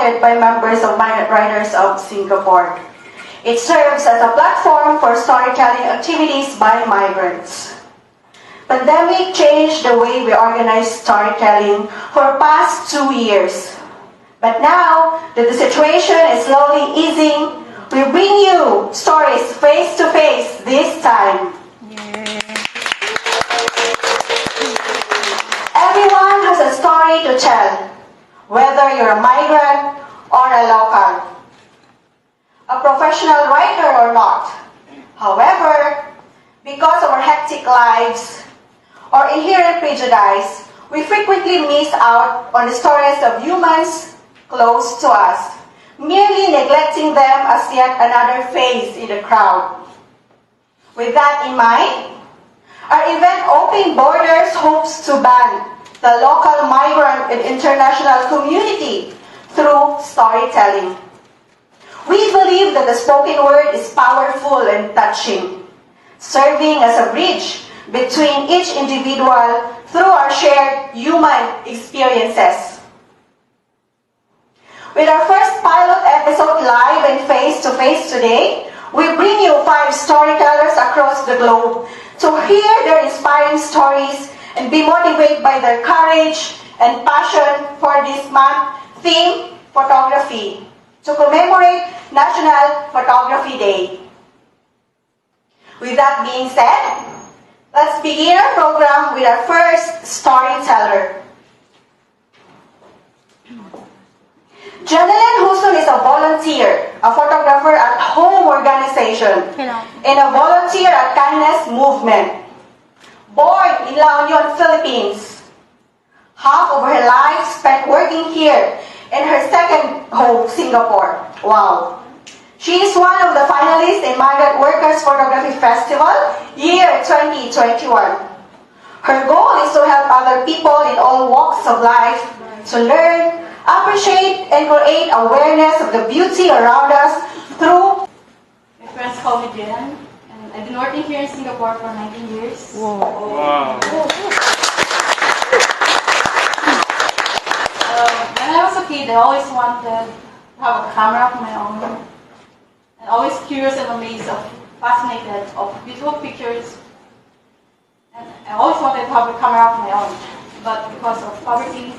founded by members of Migrant Writers of Singapore. It serves as a platform for storytelling activities by migrants. Pandemic changed the way we organize storytelling for past 2 years. But now that the situation is slowly easing, we bring you stories face to face this time. Everyone has a story to tell, whether you're a migrant or a local, a professional writer or not. However, because of our hectic lives or inherent prejudice, we frequently miss out on the stories of humans close to us, merely neglecting them as yet another face in the crowd. With that in mind, our event Open Borders hopes to band the local migrant and international community through storytelling. We believe that the spoken word is powerful and touching, serving as a bridge between each individual through our shared human experiences. With our first pilot episode live and face-to-face today, we bring you 5 storytellers across the globe to hear their inspiring stories and be motivated by their courage and passion for this month theme, photography, to commemorate National Photography Day. With that being said, let's begin our program with our first storyteller. Janeline Huson is a volunteer, a photographer at Home Organization, and a volunteer at Kindness Movement. Born in La Union, Philippines, half of her life spent working here and her second home, Singapore. Wow. She is one of the finalists in Migrant Workers Photography Festival, year 2021. Her goal is to help other people in all walks of life to learn, appreciate, and create awareness of the beauty around us through... My friends call me Jen, and I've been working here in Singapore for 19 years. Wow. When I was a kid, I always wanted to have a camera of my own. And always curious and amazed, fascinated of beautiful pictures. And I always wanted to have a camera of my own. But because of poverty,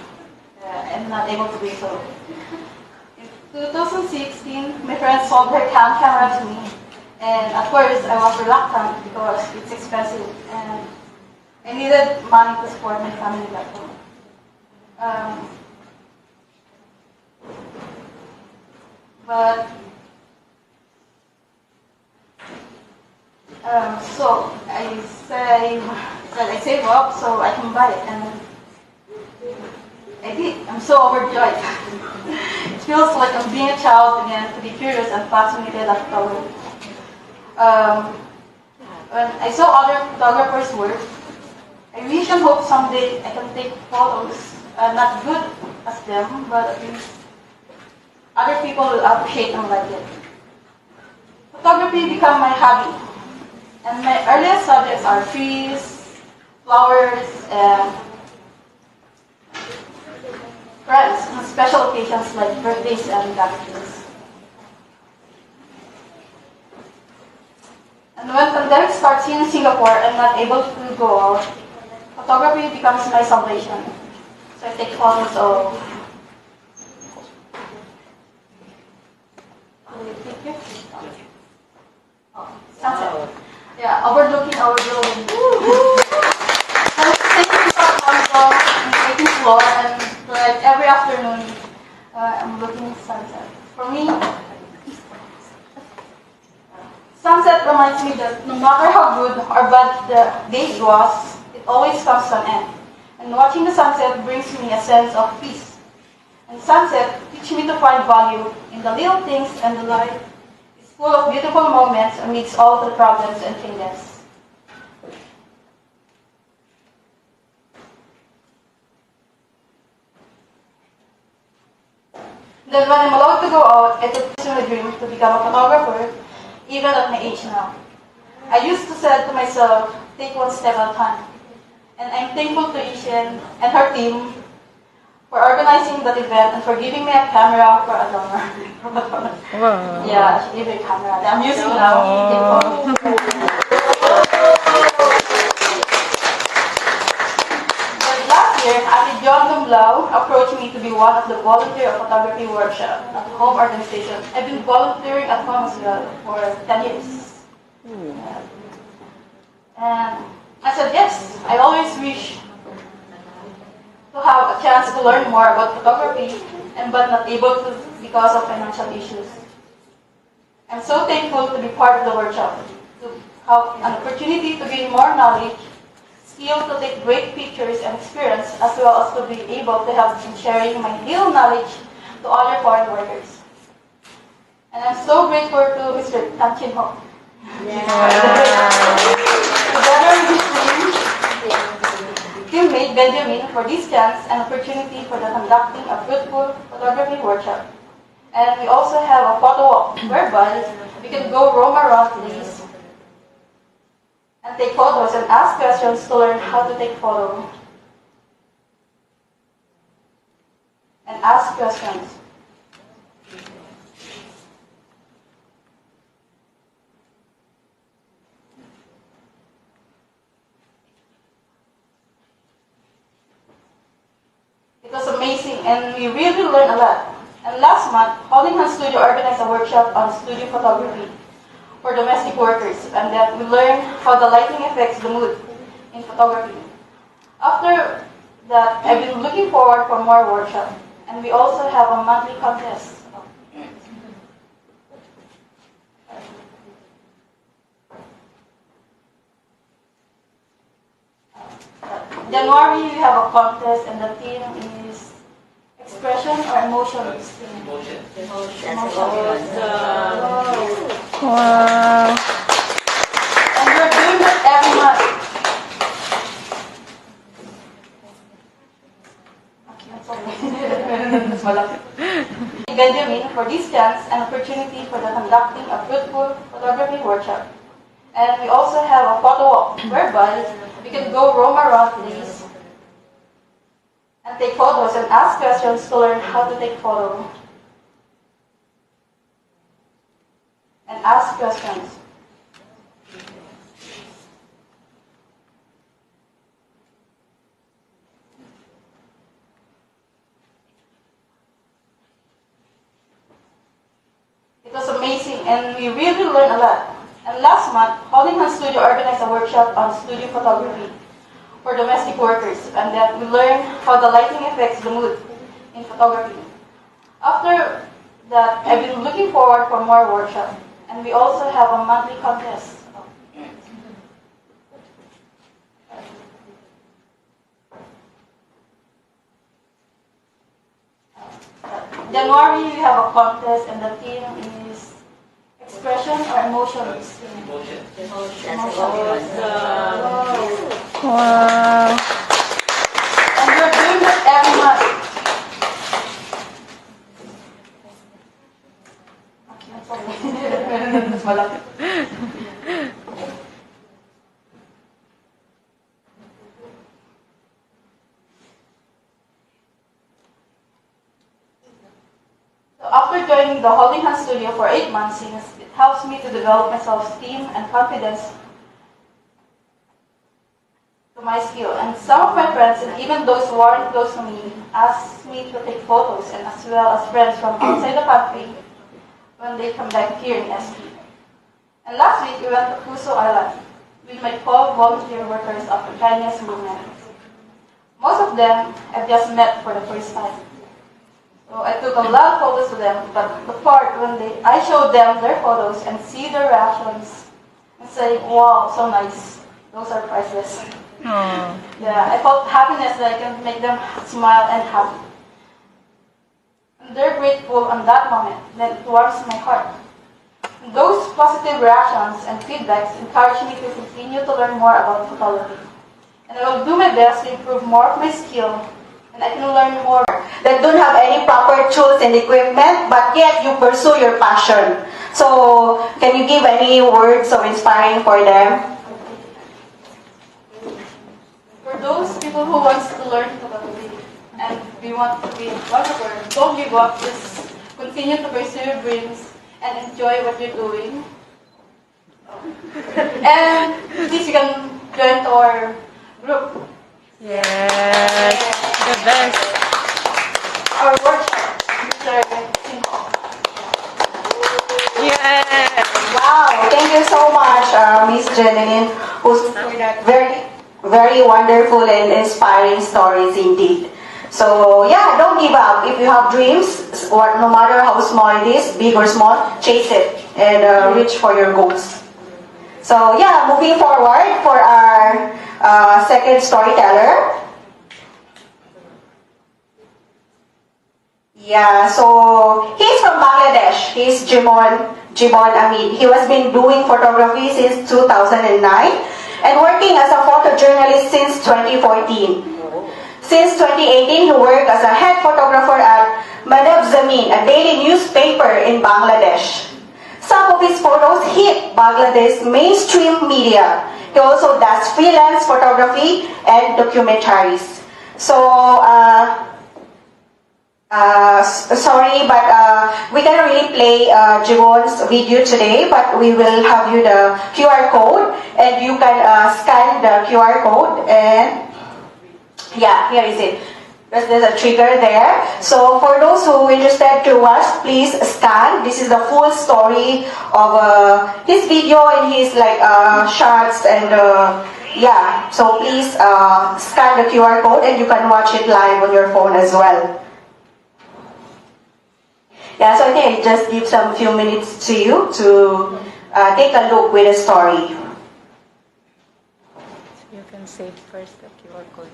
I'm not able to do so. In 2016, my friend sold her Canon camera to me. And at first, I was reluctant because it's expensive. And I needed money to support my family back home. So I save up so I can buy it, and I did. I'm so overjoyed. It feels like I'm being a child again, to be curious and fascinated at photography. When I saw other photographers' work, I wish and hope someday I can take photos, not good as them, but at least other people will appreciate and like it. Photography became my hobby, and my earliest subjects are trees, flowers, and friends on special occasions like birthdays and gatherings. And when pandemic starts here in Singapore, I'm not able to go out. Photography becomes my salvation. So I take photos of sunset. Yeah, overlooking our building. I'm taking photos and taking floor, and like every afternoon, I'm looking at sunset. For me, sunset reminds me that no matter how good or bad the day was, it always comes to an end. And watching the sunset brings me a sense of peace. And sunset teaches me to find value in the little things, and the life is full of beautiful moments amidst all the problems and changes. Then when I'm allowed to go out, it is my dream to become a photographer, even at my age now. I used to say to myself, take one step at a time. And I'm thankful to Ishen and her team for organizing that event and for giving me a camera for a donor. Wow. Yeah, she gave me a camera that I'm using now. But last year, Ate John Dumblao approached me to be one of the volunteer photography workshop at the home organization. I've been volunteering at home as well for 10 years. And I said yes. I always wish to have a chance to learn more about photography, but not able to because of financial issues. I'm so thankful to be part of the workshop, to have an opportunity to gain more knowledge, skill to take great pictures and experience, as well as to be able to help in sharing my little knowledge to other foreign workers. And I'm so grateful to Mr. Tan Chin Ho. Together with his teammate Benjamin for this chance and opportunity for the conducting a fruitful photography workshop. And we also have a photo walk whereby we can go roam around place and take photos and ask questions to learn how to take photo. And ask questions. It was amazing and we really learned a lot. And last month, Holding Hands Studio organized a workshop on studio photography for domestic workers, and that we learned how the lighting affects the mood in photography. After that, I've been looking forward for more workshops, and we also have a monthly contest. January, we have a contest, and the theme is expression or emotion. Emotion. Wow. And we're doing that every month. Benjamin for this chance and opportunity for the conducting a fruitful photography workshop. And we also have a photo walk whereby we can go roam around place and take photos and ask questions to learn how to take photo. And ask questions. It was amazing and we really learned a lot. And last month, Holding Hands Studio organized a workshop on studio photography for domestic workers, and that we learned how the lighting affects the mood in photography. After that, I've been looking forward for more workshops, and we also have a monthly contest. January, we have a contest, and the theme is expression or emotion. Wow. And we're doing that every month. So after joining the Holding Hands Studio for 8 months, it helps me to develop my self-esteem and confidence to my skill. And some of my friends, and even those who aren't close to me, asked me to take photos, and as well as friends from outside the country when they come back here in SP. And last week, we went to Puso Island with my co-volunteer workers of the kindness movement. Most of them I've just met for the first time. So I took a lot of photos with them, but the part when I showed them their photos and see their reactions and say, wow, so nice. Those are priceless. Aww. Yeah, I felt happiness that I can make them smile and happy. And they're grateful on that moment, then it warms my heart. And those positive reactions and feedbacks encourage me to continue to learn more about photography. And I will do my best to improve more of my skill, and I can learn more. That don't have any proper tools and equipment, but yet you pursue your passion. So, can you give any words of inspiring for them? For those people who wants to learn photography and do you want to be a photographer, don't give up. Just continue to pursue your dreams and enjoy what you're doing. And please, you can join our group, Yes. The best. our workshop, Mr. Sinho. Yes. Wow, thank you so much, Miss Jeneline, who's very, very wonderful and inspiring stories indeed. So yeah, don't give up. If you have dreams, no matter how small it is, big or small, chase it and reach for your goals. So yeah, moving forward for our second storyteller. Yeah, so he's from Bangladesh. He's Jimon Amit. He has been doing photography since 2009 and working as a photojournalist since 2014. Since 2018, he worked as a head photographer at Madhab Zamin, a daily newspaper in Bangladesh. Some of his photos hit Bangladesh mainstream media. He also does freelance photography and documentaries. So, sorry, but we cannot really play Jiwon's video today, but we will have you the QR code, and you can scan the QR code, and yeah, here is it. There's a trigger there. So for those who are interested to watch, please scan. This is the full story of his video and his shots and yeah. So please scan the QR code and you can watch it live on your phone as well. Yeah, so I think I just give some few minutes to you to take a look with the story. You can save first the QR code.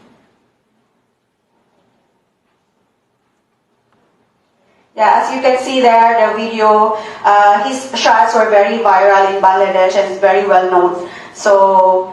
Yeah, as you can see there, the video, his shots were very viral in Bangladesh and is very well known. So